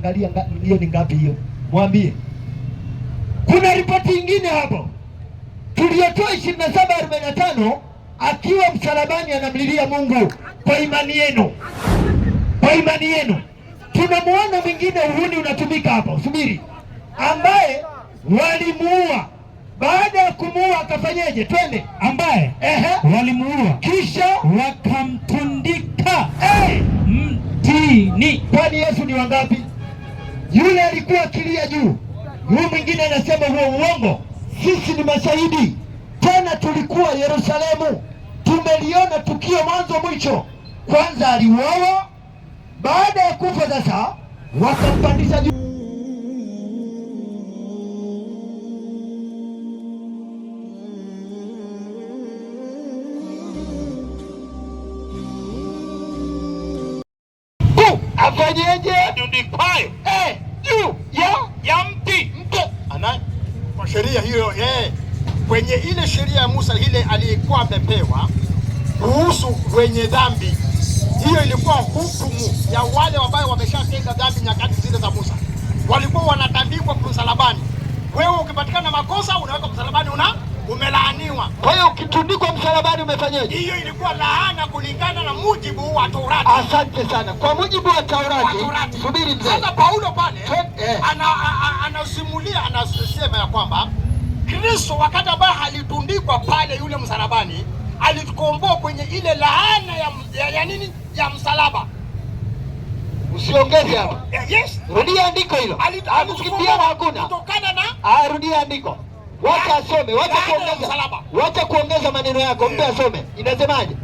anaangalia hiyo ni ngapi hiyo. Mwambie. Kuna ripoti nyingine hapo. Tuliotoa 27:45 akiwa msalabani anamlilia Mungu kwa imani yenu. Kwa imani yenu. Tunamuona mwingine uhuni unatumika hapo. Subiri. Ambaye walimuua. Baada ya kumuua akafanyeje? Twende. Ambaye walimuua kisha wakamtundika mtini. Kwani Yesu ni wangapi? Yule alikuwa akilia juu, huyu mwingine anasema huo uongo. Sisi ni mashahidi. Tena tulikuwa Yerusalemu, tumeliona tukio mwanzo mwisho. Kwanza aliuawa, baada ya kufa sasa wakampandisha juu. Afanyeje? Atundikwaye juu ya mti. Kwa sheria hiyo kwenye ile sheria ya Musa ile aliyekuwa amepewa kuhusu wenye dhambi, hiyo ilikuwa hukumu ya wale ambao wameshatenda dhambi. Nyakati zile za Musa walikuwa wanatandikwa msalabani. Wewe ukipatikana makosa unaweka msalabani, umelaaniwa. Kwa hiyo ukitundikwa msalabani umefanyaje? Hiyo ilikuwa laana kulingana na mujibu wa Torati. Asante sana. Kwa mujibu wa Torati. Subiri mzee. Sasa Paulo pale anasimulia, anasema ya kwamba Kristo wakati ambaye alitundikwa pale yule msalabani alitukomboa kwenye ile laana ya nini? Ya msalaba. Usiongeze hapo. Yes. Rudia andiko hilo. Alitukimbia hakuna. Kutokana na rudia andiko. Wacha asome, wacha kuongeza maneno yako. Mpe asome. Inasemaje?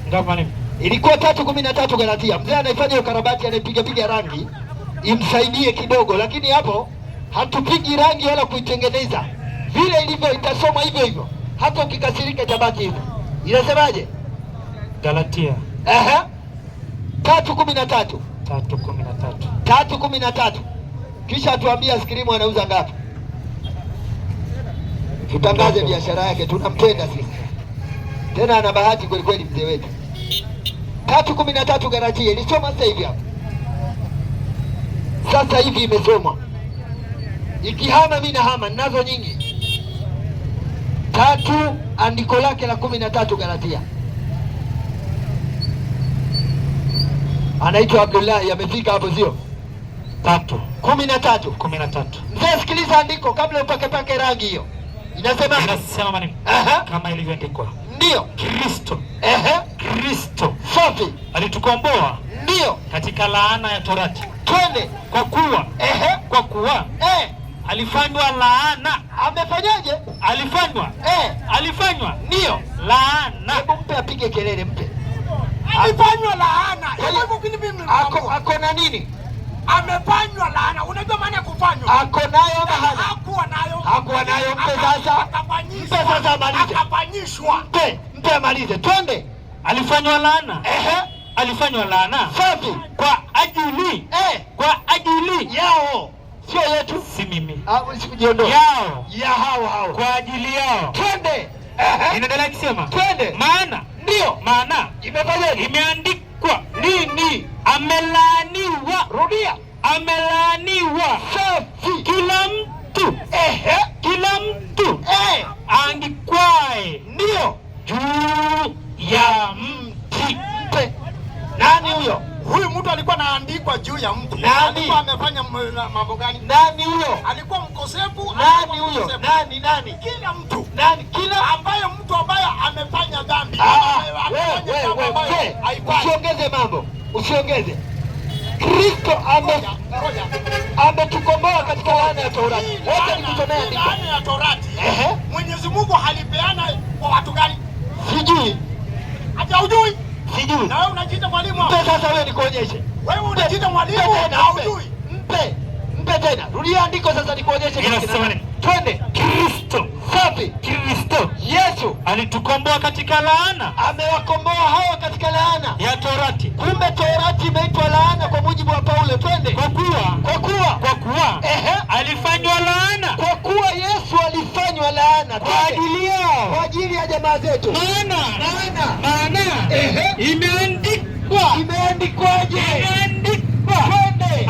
Ngapani. Ilikuwa 3:13 Galatia. Mzee anaifanya ukarabati, anaipiga rangi imsaidie kidogo, lakini hapo hatupigi rangi wala kuitengeneza. Vile ilivyo itasoma hivyo hivyo. Hata ukikasirika itabaki hivyo. Inasemaje? Galatia 3:13. 3:13. Kisha atuambia Skrimu anauza ngapi? Tutangaze biashara yake, tunampenda sisi. Tena ana bahati kweli kweli mzee wetu. 3:13 Galatia ilisoma sasa hivi hapa. Sasa hivi imesomwa. Ikihama mimi nahama, ninazo nyingi. 3 andiko lake la 13 Galatia. Anaitwa Abdullah, amefika hapo sio? 3:13. Mzee sikiliza andiko kabla upake rangi hiyo. Inasema maneno kama ilivyoandikwa. Ndio. Kristo. Kristo. Safi. Alitukomboa. Ndio. Katika laana ya Torati. Twende. Kwa kuwa alifanywa laana. Amefanyaje? Alifanywa. Ndio. Laana. Hebu mpe apige kelele, mpe. Alifanywa laana. Ako na nini? Amefanywa laana. Unajua maana ya kufanywa? Ako nayo mahali. Hakuwa nayo. Mpe sasa. Mpe sasa amalize. Akafanyishwa. Mpe amalize. Twende. Alifanywa laana. Alifanywa laana. Safi. Kwa ajili. Kwa ajili yao. Sio yetu. Si mimi. Usijiondoe. Yao. Ya hao. Kwa ajili yao. Twende. Inaendelea kusema. Twende. Maana. Ndio. Maana. Imefanyaje? Imeandikwa. Nini? Amelaaniwa. Rudia. Amelaaniwa. Safi. Kila mtu. Kila mtu. Angikwae. Ndio. Juu ya mti. Mpe. Nani huyo? Huyu mtu alikuwa anaandikwa juu ya mti. Nani? Alikuwa amefanya mambo gani? Nani huyo? Alikuwa mkosefu. Nani huyo? Nani? Kila mtu. Nani? Kila ambaye mtu ambaye amefanya dhambi. Wewe. Usiongeze mambo. Usiongeze. Kristo ametukomboa katika laana ya Torati. Wote nikusomea andiko. Laana ya Torati. Mwenyezi Mungu halipeana kwa watu gani? Sijui. Hata hujui? Sijui. Na wewe unajiita mwalimu. Mpe sasa wewe nikuonyeshe. Wewe unajiita mwalimu na hujui. Mpe tena. Rudia andiko sasa nikuonyeshe. Twende. Kristo. Safi. Kristo. Yesu alitukomboa katika laana. Amewakomboa hawa katika laana ya Torati. Kumbe Torati imeitwa laana kwa mujibu wa Paulo. Twende. Kwa kuwa alifanywa laana. Kwa kuwa Yesu alifanywa laana kwa ajili yao. Kwa ajili ya jamaa zetu. Maana imeandikwa. Imeandikwaje? Imeandikwa. Twende.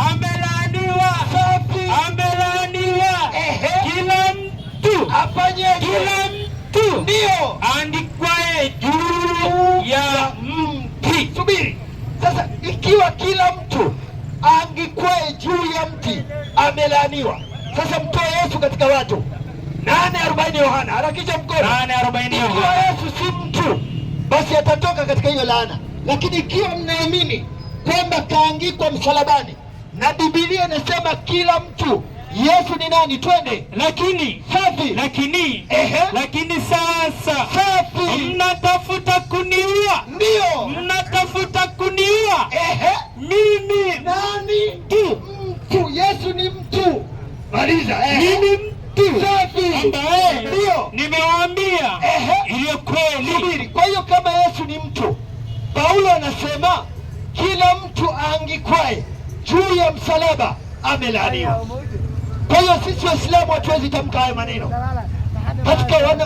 ya mti amelaaniwa. Sasa mtoe Yesu katika watu. 8:40 Yohana, harakisha mkono. 8:40 Yohana. Ikiwa Yesu si mtu, basi atatoka katika hiyo laana. Lakini ikiwa mnaamini kwamba kaangikwa msalabani na Biblia inasema kila mtu, Yesu ni nani? Twende. Lakini safi, lakini sasa safi, mnatafuta kuniua. ndio Mnatafuta kuniua. Mimi nani? Mtu. Yesu ni mtu. Maliza. Mimi mtu safi, ndio nimewaambia ile kweli. Subiri. Kwa hiyo kama Yesu ni mtu, Paulo anasema kila mtu aangikwaye juu ya msalaba amelaaniwa. Kwa hiyo sisi Waislamu hatuwezi tamka hayo maneno. Katika wale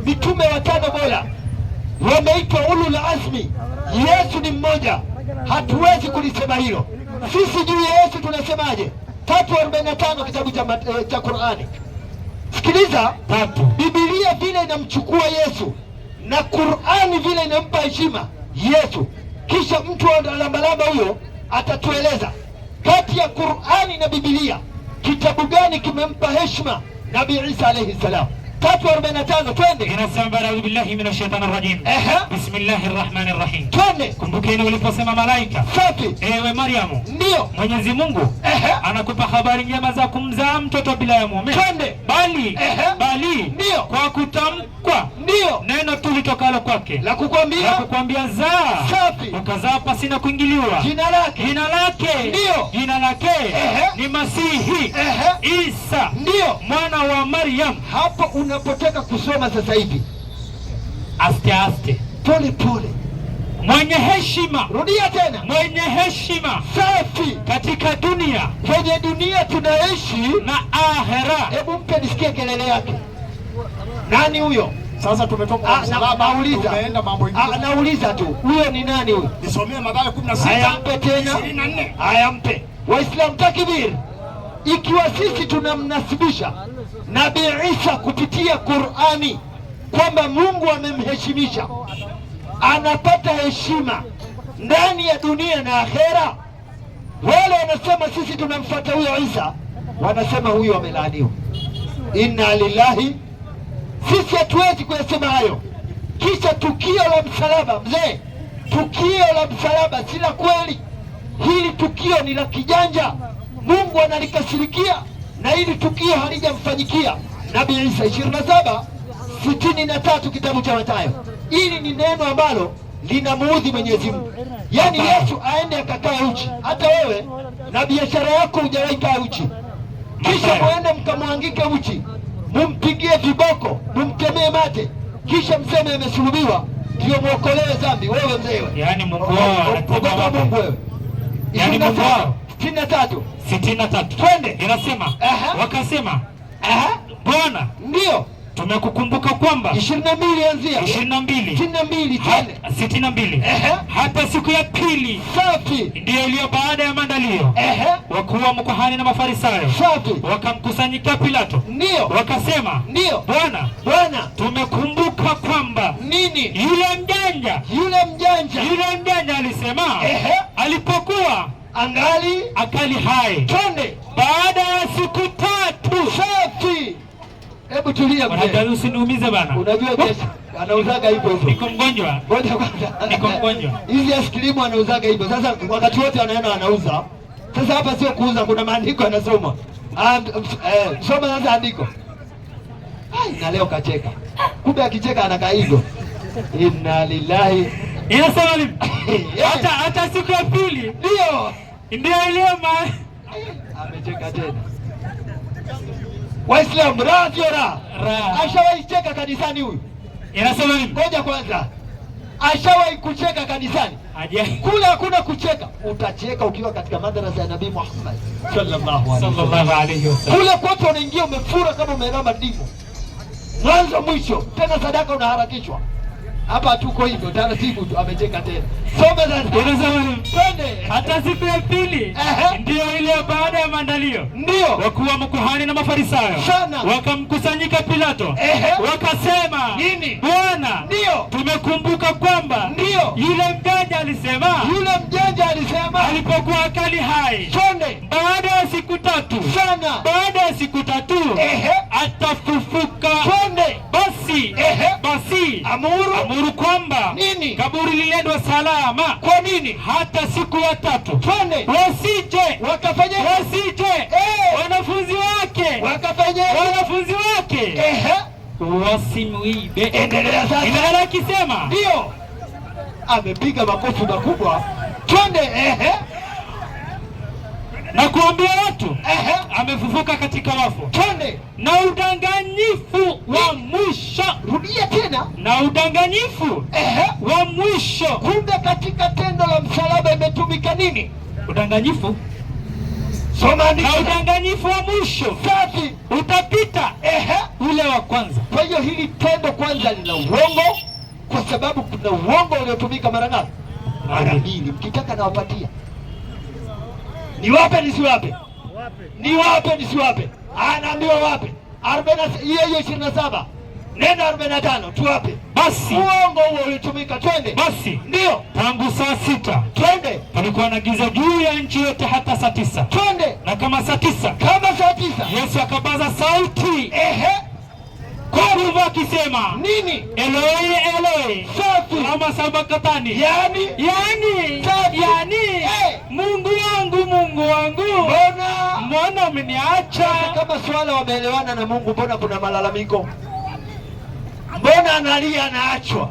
mitume 5 bora wameitwa ulul azmi, Yesu ni mmoja. Hatuwezi kulisema hilo. Sisi juu ya Yesu tunasemaje? 3:45 kitabu cha Qur'ani. Sikiliza, Biblia vile inamchukua Yesu na Qur'ani vile inampa heshima Yesu. Kisha mtu wa lambalamba huyo atatueleza kati ya Qur'ani na Biblia kitabu gani kimempa heshima Nabii Isa alayhi salam. 3:45 twende. Inasema baada billahi minash shaitani rajim. Bismillahir rahmanir rahim. Twende. Kumbukeni uliposema malaika, safi, ewe Mariamu, ndio Mwenyezi Mungu anakupa habari njema za kumzaa mtoto bila ya mume. Twende. Bali ndio kwa kutamkwa ndio neno tu litokalo kwake la kukwambia zaa, safi, ukazaa pasina kuingiliwa. Jina lake ndio ni Masihi Isa, ndio mwana wa Maryam. Hapo unapotaka kusoma sasa hivi, aste pole pole, mwenye heshima. Rudia tena. Mwenye heshima, safi, katika dunia. Kwenye dunia tunaishi na ahera. Hebu mpe nisikie kelele yake. Nani huyo? Sasa tumetoka kwa msalaba, tumeenda mambo mengine. Nauliza tu, huyo ni nani huyo? Nisomee Mathayo 16. Haya, mpe tena. 24. Haya, mpe. Waislamu takbir. Ikiwa sisi tunamnasibisha Nabii Isa kupitia Qur'ani kwamba Mungu amemheshimisha, anapata heshima ndani ya dunia na akhera, wale wanasema sisi tunamfuata huyo Isa, wanasema huyo amelaaniwa. Inna lillahi. Sisi hatuwezi kuyasema hayo. Kisha tukio la msalaba, mzee, tukio la msalaba si la kweli. Hili tukio ni la kijanja, Mungu analikasirikia, na hili tukio halijamfanyikia Nabii Isa. 27:63 kitabu cha Mathayo. Hili ni neno ambalo linamuudhi Mwenyezi Mungu. Yaani Yesu aende akakae uchi. Hata wewe na biashara yako hujawahi kaa uchi, kisha muende mkamwangike uchi, mumpigie viboko, mumtemee mate, kisha mseme amesulubiwa ndio muokolewe dhambi. Wewe mzee wewe, yaani Mungu wao anataka Mungu wewe. Yaani Mungu wao. 63 twende. Inasema wakasema Bwana, ndio tumekukumbuka kwamba 22 anzia 62 hata siku ya pili, safi, ndio iliyo baada ya maandalio, wakuu wa makuhani na Mafarisayo, safi, wakamkusanyika Pilato, ndio wakasema, ndio Bwana, tumekumbuka kwamba nini? Yule mjanja alisema alipokuwa akali hai, twende, baada ya siku 3. safi. Hebu tulia mzee. Usiniumize bana. Unajua kesho anauzaga hivyo. Niko mgonjwa. Ngoja kwanza. Niko mgonjwa. Hizi askilimu anauzaga hivyo. Sasa wakati wote wanaenda wanauza. Sasa hapa sio kuuza, kuna maandiko yanasomwa. Soma sasa andiko. Na leo kacheka. Kumbe akicheka anakaa hivyo. Inna lillahi. Inasema nini? Hata siku ya pili. Ndio ile amecheka tena. Waislamu raha. Ashawahi cheka kanisani huyu? Inasema nini? Ngoja kwanza. Ashawahi kucheka kanisani? Kule hakuna kucheka. Utacheka ukiwa katika madrasa ya Nabii Muhammad sallallahu alaihi wasallam. Kule kote unaingia umefura kama umelamba dimu, mwanzo mwisho, tena sadaka unaharakishwa. Hapa tuko hivyo taratibu tu. Amecheka tena. Soma sasa. Twende. Hata siku ya pili ndio ile baada ya maandalio, ndio wakuu wa makuhani na Mafarisayo wakamkusanyika Pilato, wakasema, nini? Bwana, ndio tumekumbuka kwamba ndio yule mjanja alisema alipokuwa akali hai, twende, kaburi liliendwa salama. Kwa nini? Hata siku ya tatu twende wasije wakafanya wanafunzi wake wasimwibe. Endelea sasa. Endelea akisema ndio amepiga makofi makubwa. Twende na kuambia watu amefufuka katika wafu. Twende na udanganyifu wa mwisho. Rudia tena. Na udanganyifu wa mwisho. Kumbe katika tendo la msalaba imetumika nini? Udanganyifu. Soma na udanganyifu wa mwisho. Safi. Utapita ule wa kwanza. Kwa hiyo hili tendo kwanza lina uongo, kwa sababu kuna uongo uliotumika mara ngapi? Mara mbili. Mkitaka nawapatia. Niwape nisiwape? Niwape nisiwape? Anaambiwa wape. 40 hiyo 27. Nenda 45 tuwape. Basi uongo huo ulitumika. Twende. Basi ndio tangu saa 6 twende palikuwa na giza juu ya nchi yote hata saa 9. Twende. Na kama saa 9 Yesu akapaza sauti kwa nguvu akisema nini? Eloi Eloi lama sabakthani. Yani Mungu wangu mbona umeniacha? Kama swala wameelewana na Mungu, mbona kuna malalamiko? Mbona analia anaachwa?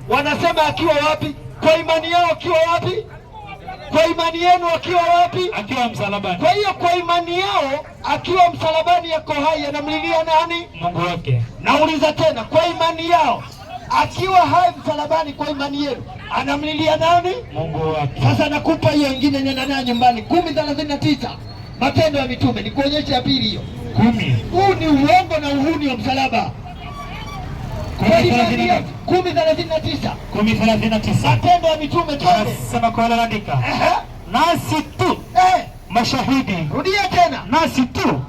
Wanasema akiwa wapi? Kwa imani yao akiwa wapi? Kwa imani yenu akiwa wapi? Akiwa msalabani. Kwa hiyo kwa imani yao akiwa msalabani yako hai, anamlilia nani? Mungu wake. Nauliza tena, kwa imani yao akiwa hai msalabani, kwa imani yenu anamlilia nani? Mungu wake. Sasa nakupa hiyo nyingine, nenda nayo nyumbani. 10:39 Matendo ya Mitume, nikuonyeshe ya pili hiyo. 10. Huu ni uongo na uhuni wa msalaba. 10:39 Matendo ya Mitume. Sema kwa andika. Nasi tu mashahidi. Rudia tena. Nasi tu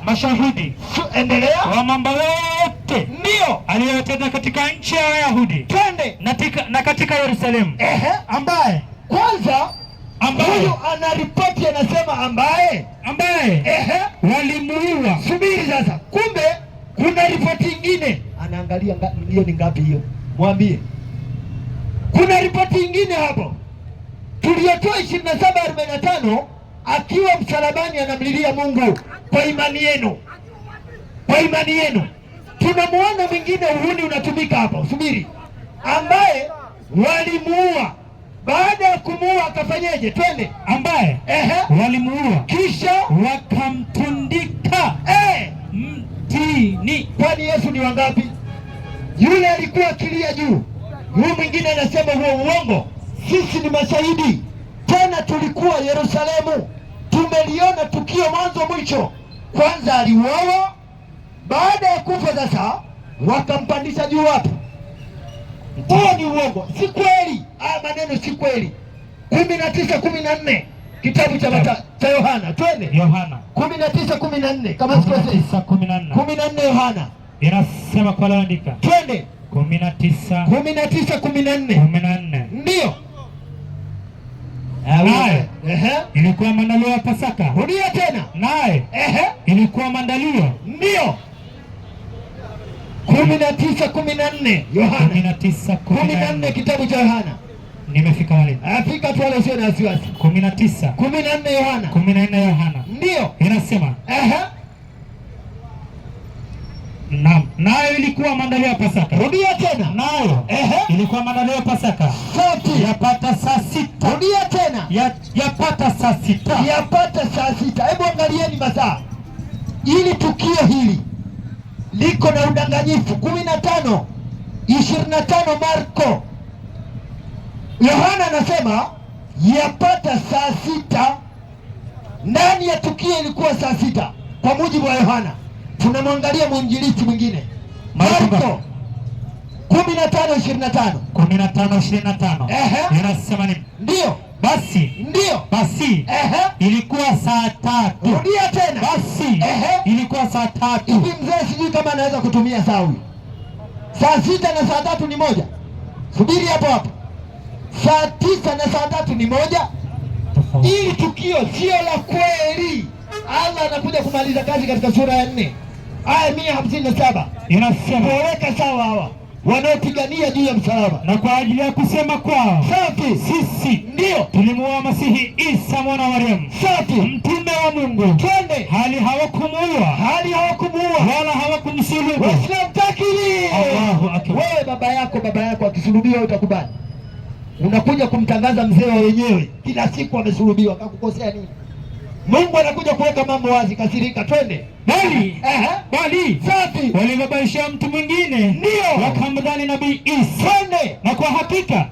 mashahidi. Endelea. Wa mambo yote ndio aliyotenda katika nchi ya Wayahudi. Twende. Na katika Yerusalemu. Ambaye huyu anaripoti, anasema ambaye walimuua. Subiri sasa, kumbe kuna ripoti nyingine. Anaangalia hiyo ni ngapi hiyo? Mwambie. Kuna ripoti nyingine hapo. Tuliotoa 27:45 akiwa msalabani anamlilia Mungu kwa imani yenu. Kwa imani yenu. Tunamuona mwingine uhuni unatumika hapo. Subiri. Ambaye walimuua. Baada ya kumuua akafanyeje? Twende. Ambaye walimuua kisha wakamtundika mtini. Kwani Yesu ni wangapi? Yule alikuwa akilia juu, huyu mwingine anasema huo uongo. Sisi ni mashahidi, tena tulikuwa Yerusalemu, tumeliona tukio mwanzo mwisho. Kwanza aliuawa, baada ya kufa sasa wakampandisha juu. Wapi? Huo ni uongo, si kweli. Haya maneno si kweli. 19:14 kitabu cha Yohana. Twende. Yohana 19:14 kama sikosei. 14 Yohana inasema kwa andika. Twende. 19:14 ndio. Naye ilikuwa maandalio ya Pasaka. Rudia tena. Naye ilikuwa maandalio. Ndio. 19:14 Yohana. 19:14 kitabu cha Yohana. Nimefika wale. Afika tu wale, sio na wasiwasi. 14 Yohana. 14 Yohana. Ndio. Inasema nayo ilikuwa maandalio ya Pasaka. Rudia tena. Nayo ilikuwa maandalio ya Pasaka. Yapata saa 6. Rudia tena. Yapata saa 6. Yapata saa 6. Hebu angalieni masaa. Ili tukio hili liko na udanganyifu. 15:25 Marko. Yohana anasema yapata saa 6. Ndani ya tukio ilikuwa saa 6 kwa mujibu wa Yohana. Tunamwangalia mwinjilisti mwingine Marko 15:25. 15:25 inasema nini? Ndio. Basi ilikuwa saa 3. Rudia tena. Basi ilikuwa saa 3. Hivi mzee sijui kama anaweza kutumia saa huyu. Saa 6 na saa 3 ni moja. Subiri hapo. Saa 9 na saa 3 ni moja. Ili tukio sio la kweli. Allah anakuja kumaliza kazi katika sura ya 4 aya 157. Inasema weka sawa hawa. wanaopigania juu ya msalaba, na kwa ajili ya kusema kwao safi, sisi ndio tulimuua Masihi Isa mwana wa Mariamu, safi, mtume wa Mungu, twende, hali hawakumuua wala hawakumsulubu. Waislamu takbir! Allahu akbar. Wewe baba yako akisulubiwa utakubali? Unakuja kumtangaza mzee wa wenyewe kila siku amesulubiwa, akakukosea nini? Mungu anakuja kuweka mambo wazi, kasirika, twende. Bali safi, walibabaisha mtu mwingine, ndio wakamdhani Nabii Isa, twende. Na kwa hakika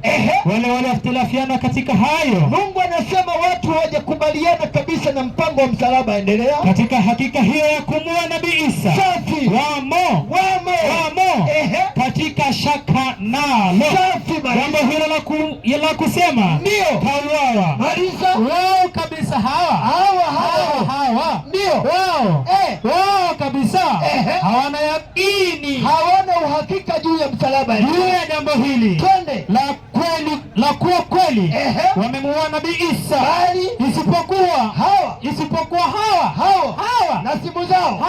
wale walioftilafiana katika hayo, Mungu anasema watu hawajakubaliana kabisa na mpango wa msalaba. Endelea. Katika hakika hiyo ya kumua Nabii Isa, safi, wamo katika shaka nalo, safi, jambo hilo la kusema ndio kauawa. Maliza. Wao kabisa hawa ndio wao kabisa hawana yakini, hawana uhakika juu ya msalaba, juu ya jambo hili twende la kuwa kweli wamemuua Nabii Isa, bali isipokuwa hawa na simu zao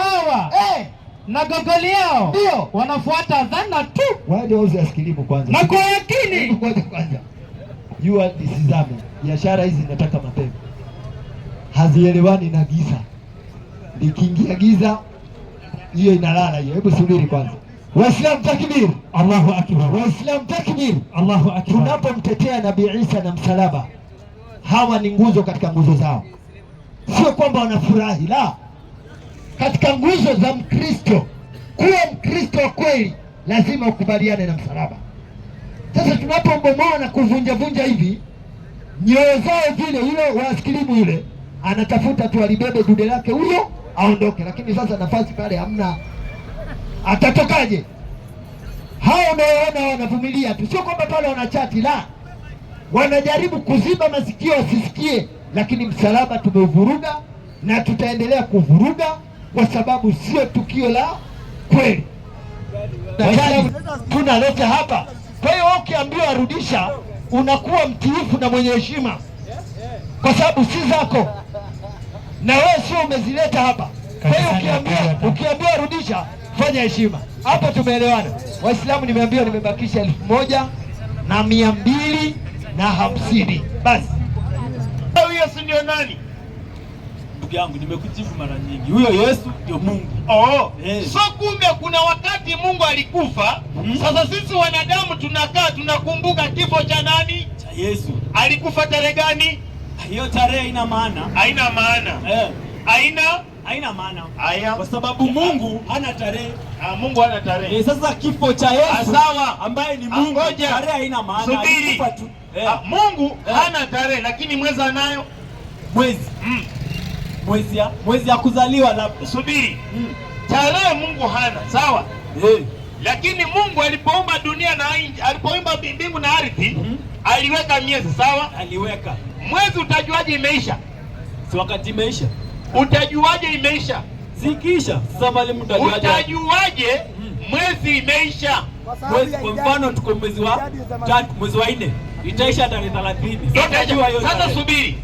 na gogoli yao ndio wanafuata dhana tu. Waende wauze askilimu kwanza, na kwa yakini kwanza jua lisizame. Biashara hizi zinataka mapema, hazielewani na giza. Likiingia giza hiyo inalala hiyo. Hebu subiri kwanza. Waislamu takbir! Allahu akbar! Waislamu takbir! Allahu akbar! Tunapomtetea Nabii Isa na msalaba, hawa ni nguzo katika nguzo zao, sio kwamba wanafurahi, la. Katika nguzo za Mkristo, kuwa Mkristo wa kweli lazima ukubaliane na msalaba. Sasa tunapobomoa na kuvunja hivi nyoyo zao vile, yule waaskilimu yule anatafuta tu alibebe dude lake huyo aondoke, lakini sasa nafasi pale hamna, atatokaje? Hao unaoona wanavumilia tu, sio kwamba pale wanachati, la, wanajaribu kuziba masikio wasisikie, lakini msalaba tumeuvuruga na tutaendelea kuvuruga kwa sababu sio tukio la kweli tunaleta hapa. Kwa hiyo ukiambiwa arudisha, unakuwa mtiifu na mwenye heshima, kwa sababu si zako na wewe sio umezileta hapa. Kwa hiyo ukiambiwa rudisha, fanya heshima. Hapo tumeelewana. Waislamu nimeambiwa nimebakisha 1250 basi. Huyo si ndio nani? Ndugu yangu, nimekujibu mara nyingi, huyo Yesu ndio Mungu. So kumbe kuna wakati Mungu alikufa. Sasa sisi wanadamu tunakaa tunakumbuka kifo cha nani? Cha Yesu. Alikufa tarehe gani? Hiyo tarehe haina maana. Haina maana. Haina maana. Haya. Kwa sababu Mungu hana tarehe. Mungu hana tarehe. Sasa kifo cha Yesu sawa, ambaye ni Mungu, tarehe haina maana. Subiri. Tu. Mungu hana tarehe, lakini mwezi anayo. Mwezi. Mwezi ya kuzaliwa labda. Subiri. Tarehe Mungu hana, sawa? Lakini Mungu alipoumba dunia na alipoumba mbingu na ardhi, aliweka miezi, sawa? Aliweka. Mwezi utajuaje imeisha? Si wakati imeisha. Utajuaje imeisha? Zikisha. Sasa mwalimu utajuaje mwezi imeisha? Mwezi, kwa mfano tuko mwezi wa 3, mwezi wa 4 itaisha tarehe 30. Sasa subiri.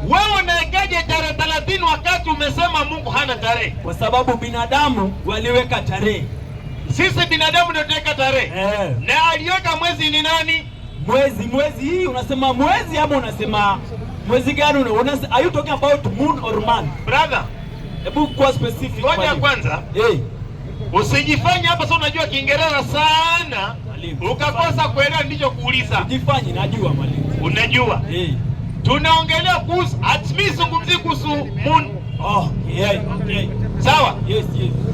Wewe unaekeje tarehe 30 wakati umesema Mungu hana tarehe? Kwa sababu binadamu waliweka tarehe. Sisi binadamu ndio tunaweka tarehe. Na aliweka mwezi ni nani? Mwezi hii unasema mwezi ama unasema mwezi gani? Are you talking about moon or man? Brother, hebu kwa specific. Ngoja kwanza. Usijifanye hapa sasa unajua Kiingereza sana. Ukakosa kuelewa ndicho kuuliza. Usijifanye najua mwalimu. Unajua? Tunaongelea kuhusu zungumzi kuhusu moon. Okay. Sawa? Yes.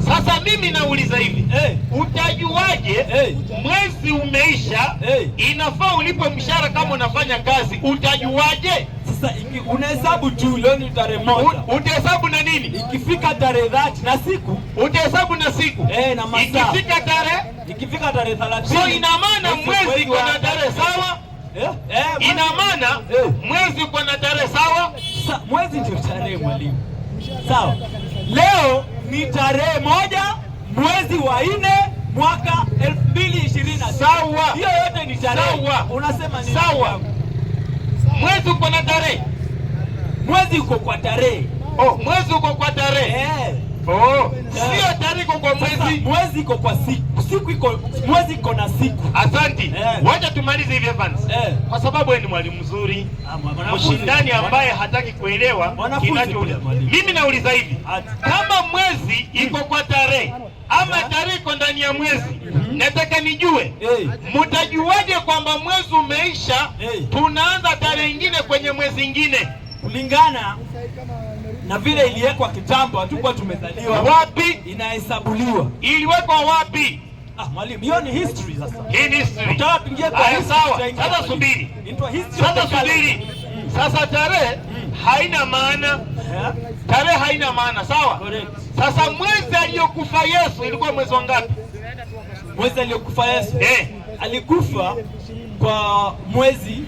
Sasa mimi nauliza hivi. Utajuaje mwezi umeisha? Inafaa ulipe mshahara kama unafanya kazi. Utajuaje? Sasa unahesabu tu, leo ni tarehe 1. Utahesabu na nini? Ikifika tarehe 30 na siku, utahesabu na siku. Na masaa. Ikifika tarehe 30. So ina maana mwezi uko na tarehe, sawa? Ina maana mwezi uko na tarehe, sawa? Mwezi ndio tarehe mwalimu. Sawa. Leo ni tarehe 1 mwezi wa 4 mwaka 2020. Sawa. Hiyo yote ni tarehe. Sawa. Unasema nini? Sawa. Mwezi uko na tarehe. Mwezi uko kwa tarehe. Mwezi uko kwa tarehe. Oh, sio tarehe kwa mwezi. Mwezi iko kwa siku. Siku iko, mwezi iko na siku. Asante. Wacha tumalize hivi Evans. Kwa sababu wewe ni mwalimu mzuri. Mshindani ambaye hataki kuelewa kinachoulizwa. Mimi nauliza hivi. Kama mwezi iko kwa tarehe ama tarehe iko ndani ya mwezi, nataka nijue mtajuaje kwamba mwezi umeisha, tunaanza tarehe nyingine kwenye mwezi nyingine? Kulingana na vile iliwekwa kitambo, hatukuwa tumezaliwa. Wapi inahesabuliwa? Iliwekwa wapi? Mwalimu, hiyo ni history sasa. Hii ni history. Utawapigia kwa sawa. Sasa subiri. Sasa subiri. Sasa tarehe haina maana. Tarehe haina maana, sawa? Sasa mwezi aliyokufa Yesu ilikuwa mwezi wa ngapi? Mwezi aliyokufa Yesu alikufa kwa mwezi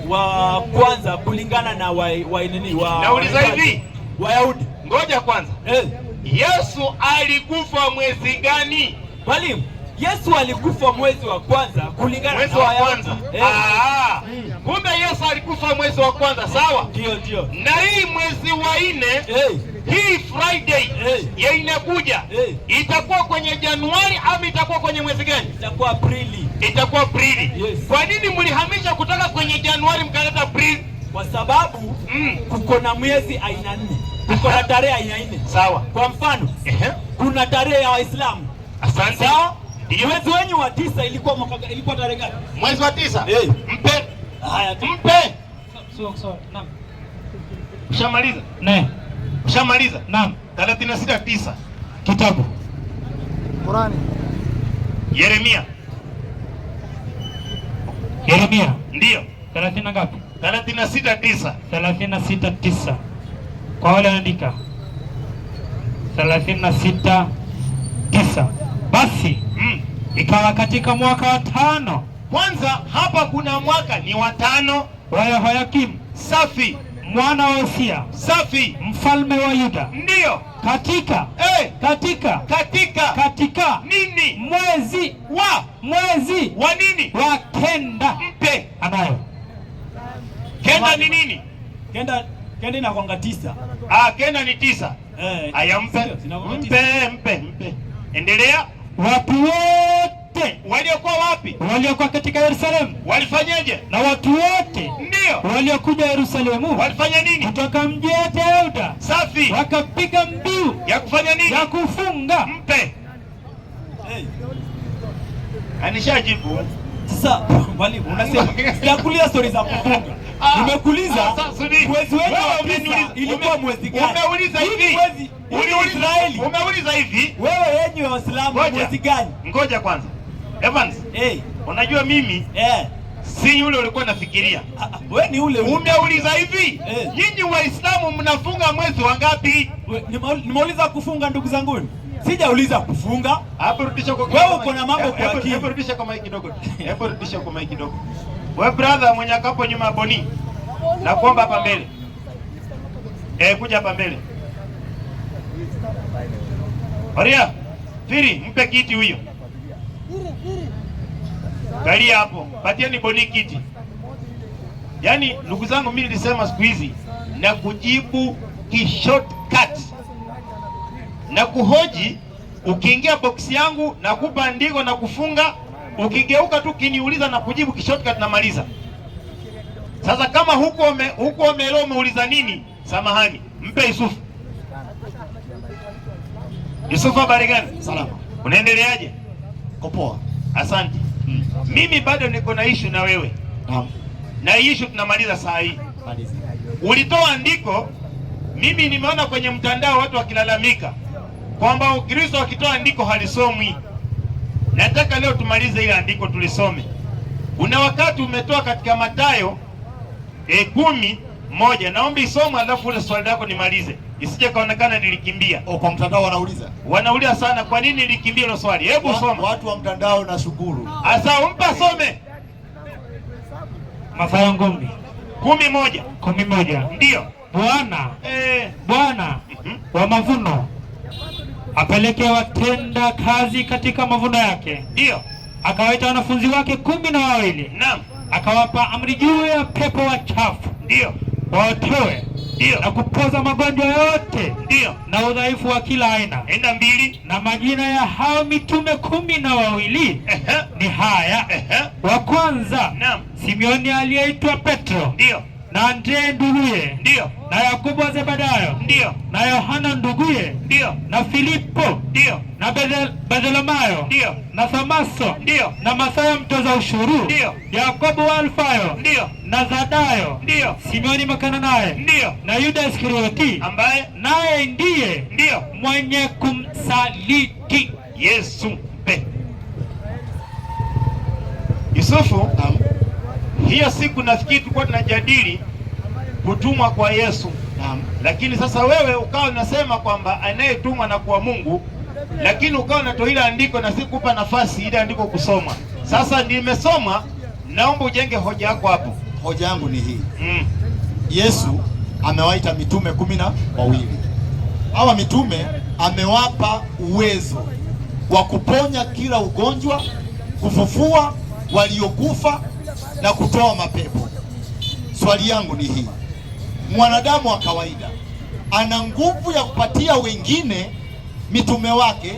wa kwanza kulingana na nauliza hivi Wayahudi. Ngoja kwanza. Yesu alikufa mwezi gani? Mwalimu, Yesu alikufa mwezi wa kwanza kulingana mwezi wa kwanza. Kumbe Yesu alikufa mwezi wa kwanza, sawa? Ndio. Na hii mwezi wa 4 hii Friday ya inakuja itakuwa kwenye Januari ama itakuwa kwenye mwezi gani? Itakuwa Aprili. Itakuwa Aprili. Kwa nini mlihamisha kutoka kwenye Januari mkaleta Aprili? Kwa sababu kuko na mwezi aina 4. Kuko na tarehe aina 4. Sawa. Kwa mfano, kuna tarehe ya Waislamu. Asante. Sawa? Mwezi wenyu wa 9 ilikuwa tarehe gani? Mwezi wa 9. Mpe. Haya, mpe. Naam. Ushamaliza? Ushamaliza? Naam. 36:9. Kitabu Qurani. Yeremia. Ndio. 30 ngapi? 36:9. 36:9. Kwa wale andika 36:9. Basi ikawa katika mwaka wa 5. Kwanza hapa kuna mwaka ni wa 5 wa Yehoyakim safi mwana wa Usia safi mfalme wa Yuda. Ndio. Katika nini? Mwezi wa nini? Wa kenda. Mpe. Anayo. Kenda ni nini? Kenda inakuanga 9. Kenda ni 9. Aya, mpe. Endelea. Watu wote waliokuwa wapi? Waliokuwa katika Yerusalemu walifanyaje? Na watu wote ndio waliokuja Yerusalemu walifanya nini? Kutoka mji wote wa Yuda safi wakapiga mbiu ya kufanya nini? Ya kufunga. Mpe. Anishajibu. Sasa mwalimu unasema sijakuuliza stories za kufunga. Nimekuuliza mwezi wetu ilikuwa mwezi gani? Umeuliza hivi. Israeli. Umeuliza hivi. Wewe yenyu Waislamu mwezi gani? Ngoja kwanza. Evans. Unajua mimi si yule ulikuwa nafikiria. Wewe ni ule. Umeuliza hivi. Nyinyi Waislamu mnafunga mwezi wa ngapi? Nimeuliza kufunga ndugu zangu. Sijauliza kufunga. Hapo rudisha kwa wewe uko na mambo kwa akili. Hapo rudisha kwa mic kidogo. Hapo rudisha kwa mic kidogo. Wewe brother mwenye akapo nyuma boni. Na kuomba hapa mbele. Kuja hapa mbele. Maria, Firi, mpe kiti huyo. Kalia hapo. Patieni boni kiti. Yaani ndugu zangu mimi nilisema siku hizi na kujibu shortcut. Na kuhoji ukiingia box yangu na kupa andiko na kufunga, ukigeuka tu kiniuliza na kujibu shortcut na maliza. Sasa kama huko umeuliza nini? Samahani. Mpe Yusufu. Yusufu, habari gani? Salama. Unaendeleaje? Poa. Asante. Mimi bado niko na issue na wewe. Naam. Na issue tunamaliza saa hii. Maliza. Ulitoa andiko, mimi nimeona kwenye mtandao watu wakilalamika kwamba Ukristo wakitoa andiko halisomwi. Nataka leo tumalize ile andiko tulisome. Una wakati umetoa katika Mathayo 10:1. Naomba isome alafu ile swali lako nimalize. Isije kaonekana nilikimbia. Kwa mtandao wanauliza. Wanauliza sana kwa nini nilikimbia ile swali. Hebu soma. Watu wa mtandao na shukuru. Asa umpa some. Mathayo 10:1. Ndio. Bwana wa mavuno apeleke watenda kazi katika mavuno yake. Ndio. Akawaita wanafunzi wake 12. Naam. Akawapa amri juu ya pepo wachafu. Ndio. watoe na kupoza magonjwa yote na udhaifu wa kila aina. Enda 2. Na majina ya hao mitume 12 ni haya. Wa kwanza, Simeoni aliyeitwa Petro, na Andrea nduguye, na Yakobo wa Zebedayo, na Yohana nduguye, na Filipo, na Bartholomayo, na Tomaso, na Mathayo mtoza ushuru, Yakobo wa Alfayo, na Thadayo, Simeoni Mkananaye, na Yuda Iskarioti, ambaye naye ndiye mwenye kumsaliti Yesu. Yusufu, hiyo siku nafikiri tulikuwa tunajadili kutumwa kwa Yesu. Lakini sasa wewe ukawa unasema kwamba anayetumwa na kwa Mungu, lakini ukawa unatoa ile andiko na sikupa nafasi ile andiko kusoma. Sasa nimesoma, naomba ujenge hoja yako hapo. Hoja yangu ni hii. Yesu amewaita mitume 12. Hawa mitume amewapa uwezo wa kuponya kila ugonjwa, kufufua waliokufa na kutoa mapepo. Swali yangu ni hii. Mwanadamu wa kawaida ana nguvu ya kupatia wengine mitume wake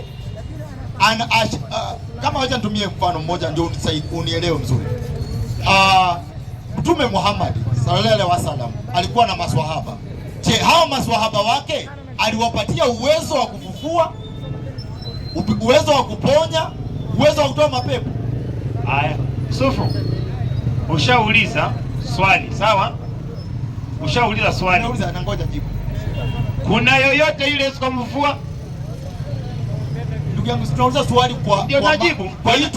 kama wacha nitumie mfano mmoja ndio unielewe mzuri. Mtume Muhammad sallallahu alaihi wasallam alikuwa na maswahaba. Je, hao maswahaba wake aliwapatia uwezo wa kufufua, uwezo wa kuponya, uwezo wa kutoa mapepo? Haya, Yusufu, ushauliza swali, sawa? Ushauliza swali. Nauliza na ngoja jibu. Kuna yoyote ile Yesu kumfufua? Ndugu yangu, tunauliza swali kwa ndio najibu. Kwa hiyo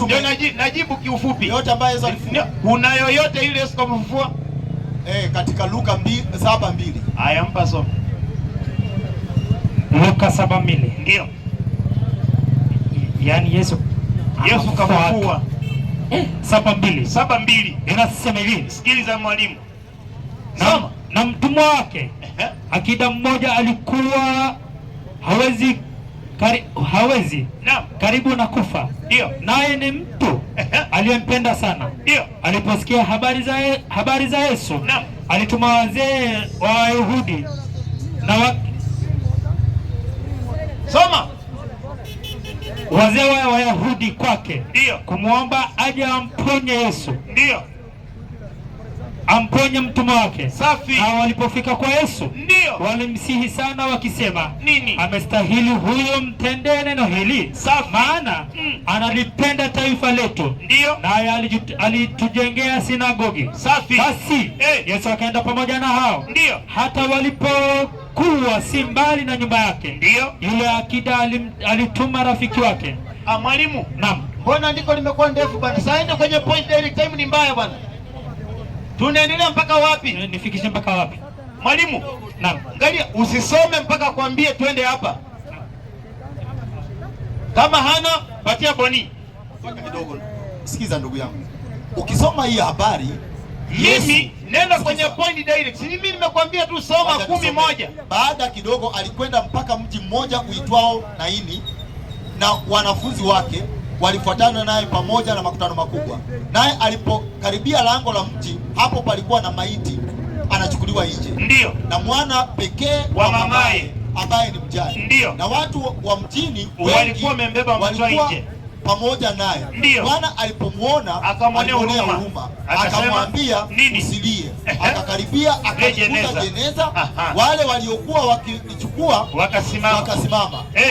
najibu kiufupi. Yote ambaye Yesu alifufua. Kuna yoyote ile Yesu kumfufua? Katika Luka 7:2. Haya, mpa somo. Luka 7:2. Ndio. Yaani Yesu kamfufua. 7:2 inasema hivi, sikiliza mwalimu. Na mtumwa wake akida mmoja alikuwa hawezi karibu na kufa, naye ni mtu aliyempenda sana. Aliposikia habari za Yesu, alituma wazee wa Wayahudi wazee wa Wayahudi kwake kumwomba aje amponye Yesu, amponye mtumwa wake. Safi. Na walipofika kwa Yesu, walimsihi sana wakisema, nini? Amestahili huyo mtendee neno hili. Safi. Maana analipenda taifa letu, naye alitujengea sinagogi. Safi. Basi Yesu akaenda pamoja na hao. Hata walipokuwa si mbali na nyumba yake, yule akida alituma rafiki wake. Mwalimu, naam, mbona ndiko limekuwa ndefu bwana? Sasa ende kwenye point, direct time ni mbaya bwana. Tunaendelea mpaka wapi? Nifikishe mpaka wapi? Mwalimu, naam, angalia, usisome mpaka kwambie twende hapa. Kama hana patia boni kidogo. Sikiza ndugu yangu, ukisoma hii habari, mimi nenda kwenye point direct. Si mimi nimekwambia tu soma 11. Baada kidogo alikwenda mpaka mji mmoja uitwao Naini, na wanafunzi wake walifuatana naye pamoja na makutano makubwa. Naye alipokaribia lango la mji, hapo palikuwa na maiti anachukuliwa nje, na mwana pekee wa mamaye ambaye ni mjane. Na watu wa mjini walikuwa wamembeba mtoto nje pamoja naye. Bwana alipomuona akamwonea huruma, akamwambia usilie. Akakaribia akaikuta jeneza. Wale waliokuwa wakichukua wakasimama.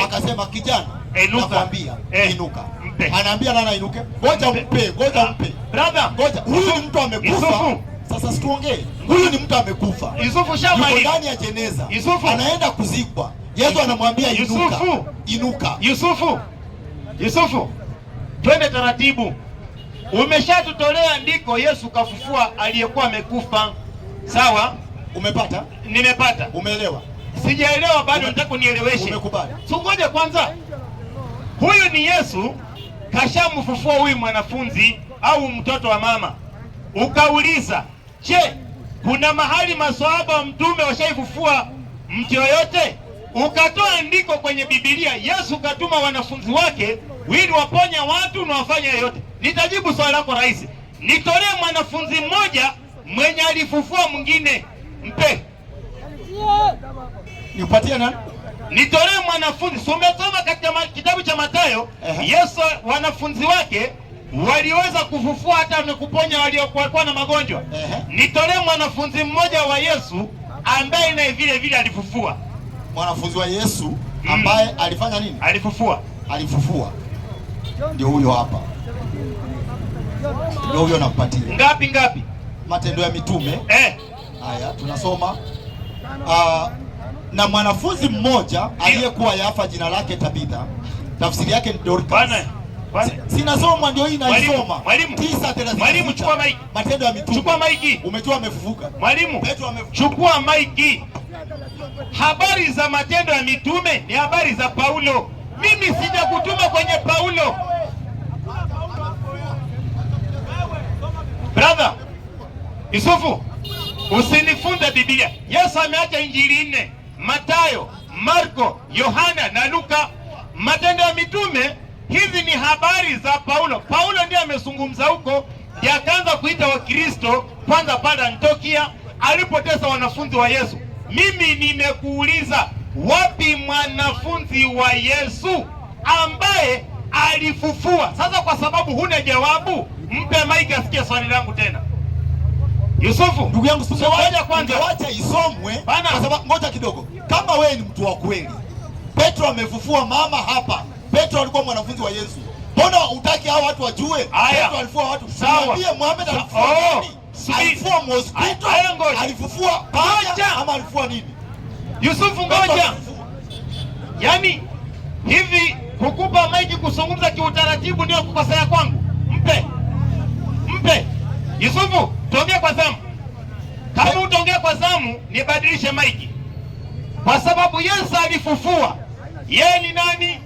Akasema, kijana, nakwambia inuka. Anaambia nani inuke? Ngoja mpe. Brother, ngoja. Huyu ni mtu amekufa. Sasa situongee. Huyu ni mtu amekufa. Yusufu shamba yuko ndani ya jeneza. Anaenda kuzikwa. Yesu anamwambia inuka. Inuka. Yusufu, twende taratibu. Umeshatutolea andiko Yesu kafufua aliyekuwa amekufa. Sawa? Umepata? Nimepata. Umeelewa? Sijaelewa bado, nataka unieleweshe. Umekubali? Ngoja kwanza. Huyu ni Yesu kashamfufua huyu mwanafunzi au mtoto wa mama. Ukauliza, je, kuna mahali maswahaba wa mtume washaifufua mtu yoyote? Ukatoa andiko kwenye Biblia, Yesu katuma wanafunzi wake ili waponya watu na wafanye yote. Nitajibu swali lako rahisi. Nitolee mwanafunzi mmoja mwenye alifufua mwingine. Mpe. Nipatie nani? Nitolee mwanafunzi. So umesoma katika kitabu cha Mathayo, Yesu wanafunzi wake waliweza kufufua hata na kuponya waliokuwa na magonjwa. Nitolee mwanafunzi mmoja wa Yesu ambaye na vile vile alifufua. Mwanafunzi wa Yesu ambaye alifanya nini? Alifufua. Ndio huyo hapa. Ndio huyo nakupatia. Ngapi? Matendo ya Mitume. Haya tunasoma. Na mwanafunzi mmoja aliyekuwa Yafa, jina lake Tabitha, tafsiri yake ni Dorcas. Sinasoma ndio hii naisoma. Mwalimu 9:30. Mwalimu chukua maiki. Matendo ya Mitume. Chukua maiki. Umejua amefufuka. Mwalimu chukua maiki. Habari za Matendo ya Mitume ni habari za Paulo. Mimi sijakutuma kwenye Paulo. Brother Yusufu, usinifunde Biblia. Yesu ameacha injili 4: Mathayo, Marko, Yohana na Luka. Matendo ya Mitume hizi ni habari za Paulo. Paulo ndiye amezungumza huko, ndiye akaanza kuita Wakristo kwanza pale Antiokia alipotesa wanafunzi wa Yesu. Mimi nimekuuliza, wapi mwanafunzi wa Yesu ambaye alifufua? Sasa kwa sababu huna jawabu, mpe maiki asikie swali langu tena. Yusufu, ndugu yangu, ngoja kwanza, wacha isomwe kwa sababu, ngoja kidogo. Kama wewe ni mtu wa kweli, Petro amefufua mama hapa. Petro alikuwa mwanafunzi wa Yesu. Mbona hutaki hao watu wajue? Petro alifufua watu. Sawa. Pia Muhammad alifufua nini? Alifufua mosquito, alifufua panya ama alifufua nini? Yusufu, ngoja. Yaani hivi kukupa maiki kuzungumza kiutaratibu ndio kukosea kwangu? Mpe. Yusufu, tuongee kwa zamu. Kama utaongea kwa zamu, nibadilishe maiki. Kwa sababu Yesu alifufua. Yeye ni nani?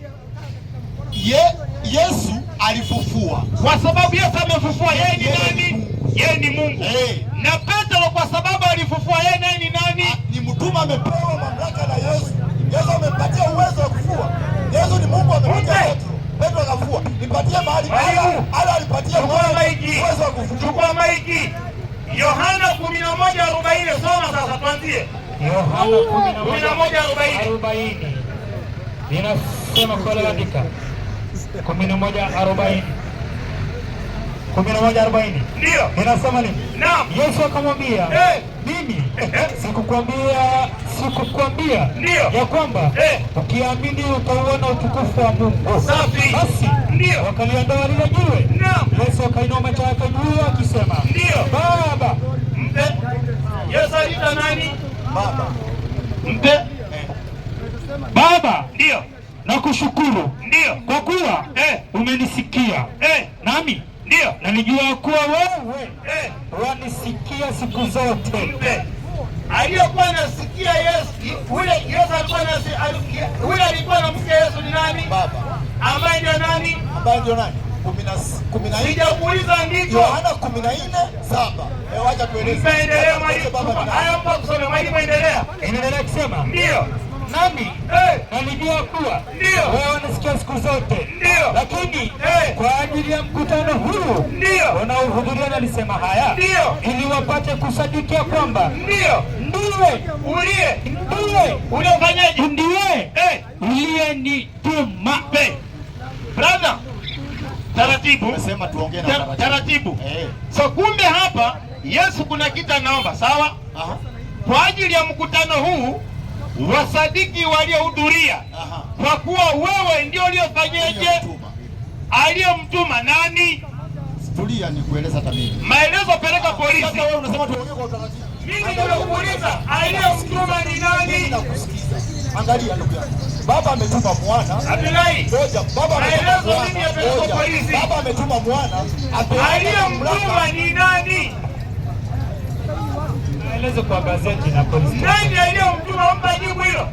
Yesu alifufua. Kwa sababu Yesu amefufua, yeye ni nani? Yeye ni Mungu. Na Petro kwa sababu alifufua, yeye ni nani? Ni mtume, amepewa mamlaka na Yesu. Yesu amempatia uwezo wa kufua. Yesu ni Mungu, amempatia Petro. Petro akafua. Nipatie mahali ala alipatia uwezo wa kufua. Chukua maiki. Yohana 11:40 soma sasa tuanzie. Yohana 11:40. Ninasema kwa andika 11:40. 11:40. Ndio. Inasema nini? Naam. Yesu akamwambia, mimi sikukwambia ya kwamba ukiamini utauona utukufu wa Mungu. Safi. Basi ndio wakaliondoa lile jiwe. Naam. Yesu akainua macho yake juu akisema, ndio Baba. Mpe. Yesu aliita nani? Baba. Mpe. Baba. Ndio. Nakushukuru. Ndio. Kwa kuwa umenisikia. Nami ndio nalijua kuwa wewe wanisikia siku zote. Aliyekuwa anasikia Yesu, Yesu alikuwa anamsikia Yesu ni nani? Baba. Ambaye ndio nani? 14. Sijakuuliza ndivyo. Yohana 14:7. Wacha tueleze. Endelea mwalimu. Haya mpa kusoma mwalimu, endelea. Endelea kusema. Ndio. Nami nalijua kuwa wewe wanasikia siku zote. Ndio. Lakini kwa ajili ya mkutano huu wanaohudhuria nalisema haya ili wapate kusadikia kwamba ndiwe ulifanyaje? Ndiwe uliyenituma. Brother, taratibu. Umesema tuongee na taratibu. So kumbe hapa Yesu kuna kitu anaomba, sawa? Kwa ajili ya mkutano huu wasadiki waliohudhuria, kwa kuwa wewe ndio uliofanyaje? Aliyomtuma nani? Tulia, ni kueleza hata mimi. Maelezo peleka polisi. Sasa wewe unasema tuongee kwa utaratibu. Mimi nimekuuliza aliyomtuma ni nani? Nakusikiza. Angalia ndugu yangu. Baba ametuma mwana. Abdullahi. Ngoja, baba ametuma mwana. Baba ametuma mwana. Aliyomtuma ni nani? Maelezo kwa gazeti na polisi. Nani aliyomtuma? Mpa jibu hilo.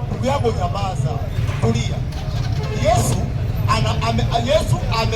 Ndugu yangu nyamaza. Tulia. Yesu ame